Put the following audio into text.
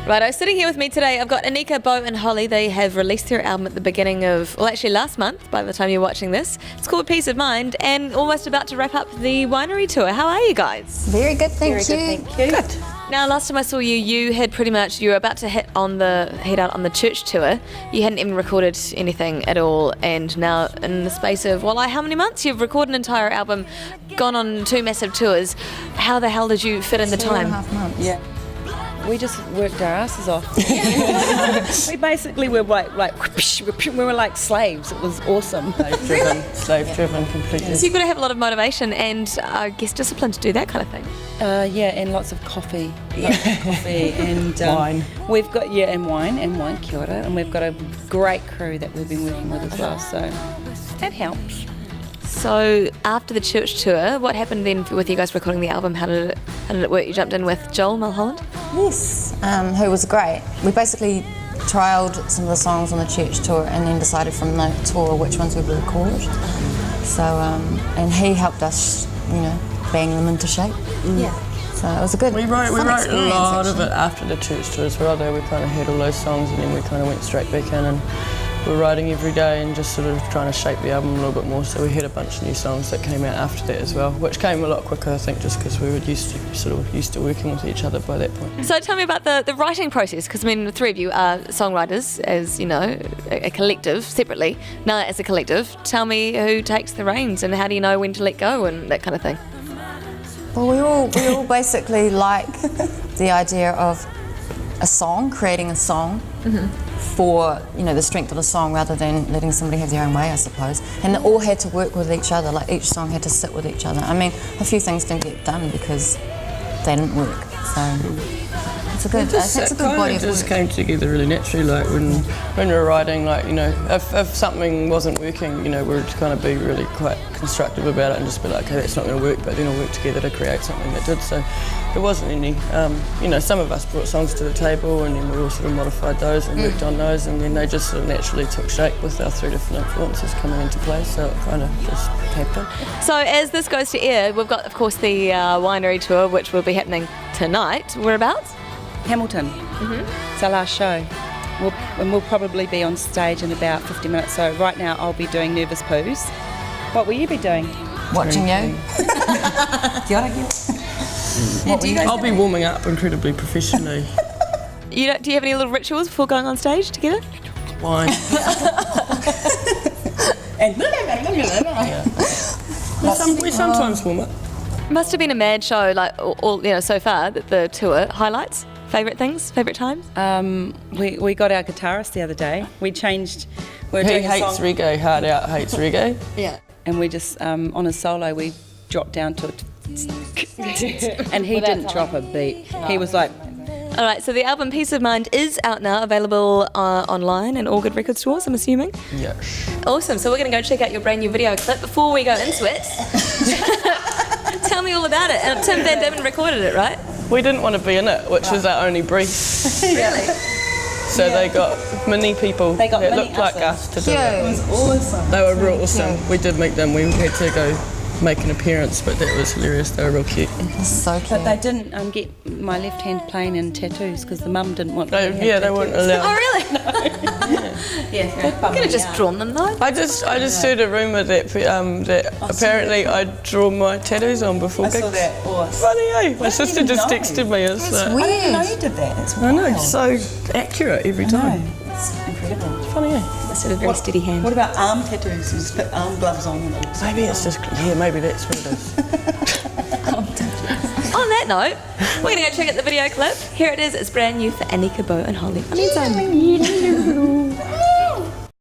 Right, I was sitting here with me today. I've got Anika, Boh and Hollie. They have released their album at the beginning of, well, actually last month by the time you're watching this. It's called Peace of Mind and almost about to wrap up the winery tour. How are you guys? Very good, thank you. Thank you. Good. Now, last time I saw you, you were about to head out on the church tour. You hadn't even recorded anything at all, and now in the space of, how many months? You've recorded an entire album, gone on 2 massive tours. How the hell did you fit in the time? 2.5 months. Yeah. We just worked our asses off. We basically were like we were like slaves. It was awesome. Slave-driven completely. So you've got to have a lot of motivation and, I guess, discipline to do that kind of thing. Yeah, and lots of coffee. And wine. We've got and wine, kia ora, and we've got a great crew that we've been working with as well. So that helps. So after the church tour, what happened then with you guys recording the album? How did it work? You jumped in with Joel Mulholland? Yes, who was great. We basically trialled some of the songs on the church tour and then decided from the tour which ones we would record. So, and he helped us, bang them into shape. Yeah. So it was a good We wrote a lot of actually. it after the church tour as well, though. We kind of heard all those songs and then we kind of went straight back in and we're writing every day and just sort of trying to shape the album a little bit more. So we had a bunch of new songs that came out after that as well, which came a lot quicker, I think, just because we were used to working with each other by that point. So tell me about the writing process, because the 3 of you are songwriters, as you know, a collective separately. Now as a collective, tell me who takes the reins and how do you know when to let go and that kind of thing. Well, we all basically like the idea of a song, creating a song for the strength of the song rather than letting somebody have their own way, I suppose. And they all had to work with each other, like each song had to sit with each other. I mean, a few things didn't get done because they didn't work. So it's a good body of work. It just came together really naturally, like when we were writing, if something wasn't working, we'd kind of be really quite constructive about it and just be like, okay, that's not going to work, but then we'll work together to create something that did. So there wasn't any, some of us brought songs to the table and then we all sort of modified those and worked on those, and then they just sort of naturally took shape with our 3 different influences coming into play, so it kind of just happened. So as this goes to air, we've got, of course, the winery tour, which will be happening tonight. Whereabouts? Hamilton. It's our last show. We'll probably be on stage in about 50 minutes. So right now I'll be doing Nervous Poos. What will you be doing? Watching you. I'll be warming up incredibly professionally. Do you have any little rituals before going on stage together? Wine. We sometimes warm up. Must have been a mad show, so far, the tour. Highlights? Favourite things? Favourite times? We got our guitarist the other day. We changed. He hates reggae, hard out hates reggae. Yeah. And we just, on a solo, we dropped down to it. And he didn't drop a beat. He was like... All right, so the album Peace of Mind is out now, available online in all good record stores, I'm assuming? Yes. Awesome, so we're going to go check out your brand new video clip. Before we go into it, tell me all about it. Tim Van Diemen recorded it, right? We didn't want to be in it, which was our only brief. Really? So they got mini people that mini looked like us to do it. It was awesome. They were real awesome. We did meet them. We had to go make an appearance, but that was hilarious. They were real cute. It's so cute. But they didn't get my left hand plain in tattoos because the mum didn't want me to have They weren't tattoos. allowed. Oh, really? Yeah. You could have just drawn them, though. I just heard a rumour that apparently I draw my tattoos on before gigs. I saw that. Awesome. Funny, eh? My sister just texted me. It's like, weird. I didn't know you did that. It's I wild. know, it's so accurate every time. It's incredible. It's funny, eh? Must have a very steady hand. What about arm tattoos? You just put arm gloves on. Maybe it's just, maybe that's what it is. On that note, we're going to go check out the video clip. Here it is. It's brand new for Anika, Boh and Hollie on NZOWN.